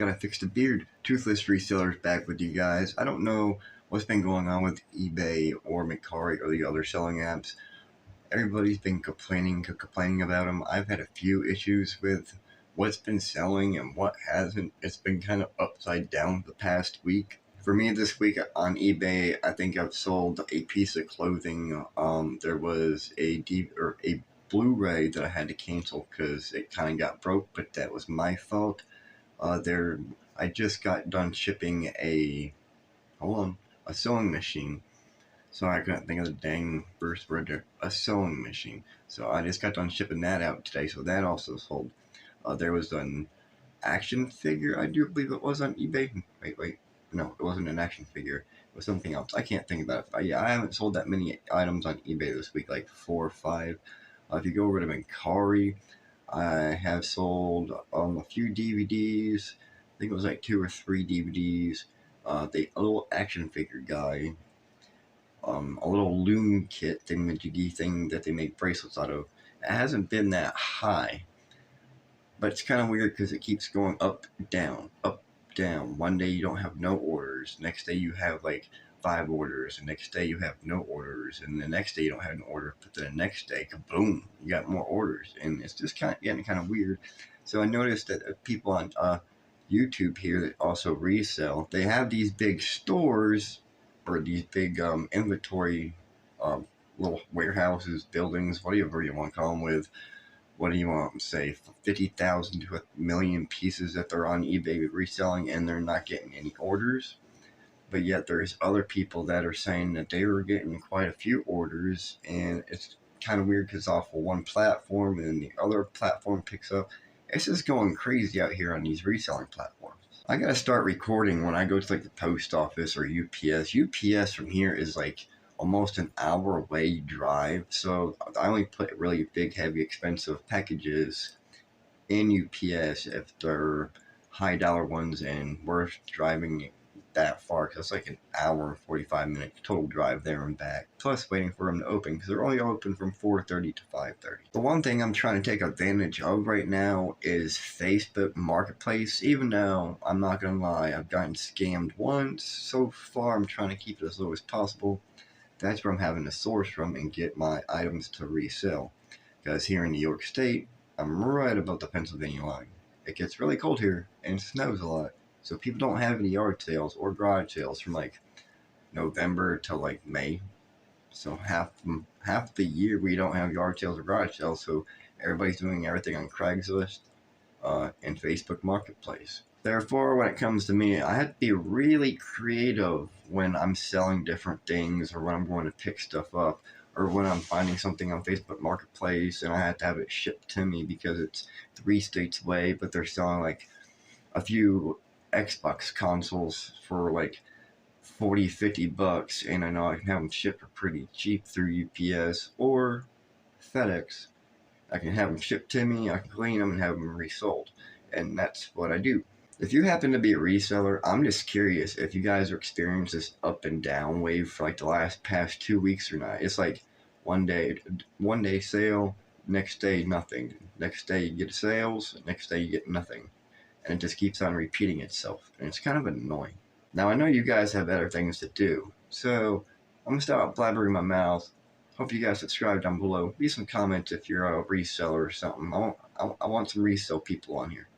Gotta fix the beard. Toothless Resellers back with you guys. I don't know what's been going on with eBay or Mercari or the other selling apps. Everybody's been complaining about them. I've had a few issues with what's been selling and what hasn't. It's been kind of upside down the past week. For me this week on eBay, I think I've sold a piece of clothing. There was a Blu-ray that I had to cancel because it kind of got broke, but that was my fault. I just got done shipping a sewing machine. Sorry, I couldn't think of the dang first word there. A sewing machine. So I just got done shipping that out today, so that also sold. There was an action figure, I do believe it was on eBay. Wait. No, it wasn't an action figure. It was something else. I can't think about it. But yeah, I haven't sold that many items on eBay this week, like 4 or 5. If you go over to Mercari, I have sold a few DVDs. I think it was like 2 or 3 DVDs. The little action figure guy. A little loom kit thingamajiggy thing that they make bracelets out of. It hasn't been that high. But it's kind of weird because it keeps going up, down, up, down. One day you don't have no orders. Next day you have like 5 orders. The next day you have no orders. And the next day you don't have an order. But then the next day, kaboom, you got more orders. And it's just getting kind of weird. So I noticed that people on YouTube here that also resell, they have these big stores or these big inventory little warehouses, buildings, whatever you want to call them, with, what do you want to say, 50,000 to 1,000,000 pieces that they're on eBay reselling, and they're not getting any orders. But yet there's other people that are saying that they were getting quite a few orders, and it's kind of weird because off of one platform and then the other platform picks up. It's just going crazy out here on these reselling platforms. I gotta start recording when I go to like the post office or UPS. UPS from here is like almost an hour away drive, so I only put really big, heavy, expensive packages in UPS if they're high dollar ones and worth driving that far, because it's like an hour and 45-minute total drive there and back, plus waiting for them to open because they're only open from 4:30 to 5:30. The one thing I'm trying to take advantage of right now is Facebook Marketplace. Even though I'm not gonna lie, I've gotten scammed once. So far I'm trying to keep it as low as possible. That's where I'm having to source from and get my items to resell, because here in New York State, I'm right above the Pennsylvania line. It gets really cold here and it snows a lot, so people don't have any yard sales or garage sales from like November till like May. So half the year we don't have yard sales or garage sales, so everybody's doing everything on Craigslist and Facebook Marketplace. Therefore, when it comes to me, I have to be really creative when I'm selling different things, or when I'm going to pick stuff up, or when I'm finding something on Facebook Marketplace and I have to have it shipped to me because it's 3 states away, but they're selling like a few Xbox consoles for like 40, 50 bucks, and I know I can have them shipped for pretty cheap through UPS or FedEx. I can have them shipped to me, I can clean them and have them resold, and that's what I do. If you happen to be a reseller, I'm just curious if you guys are experiencing this up and down wave for like the past 2 weeks or not. It's like one day sale, next day nothing. Next day you get sales, next day you get nothing. And it just keeps on repeating itself, and it's kind of annoying. Now I know you guys have better things to do, so I'm gonna stop blabbering my mouth. Hope you guys subscribe down below. Leave some comments if you're a reseller or something. I want some resale people on here.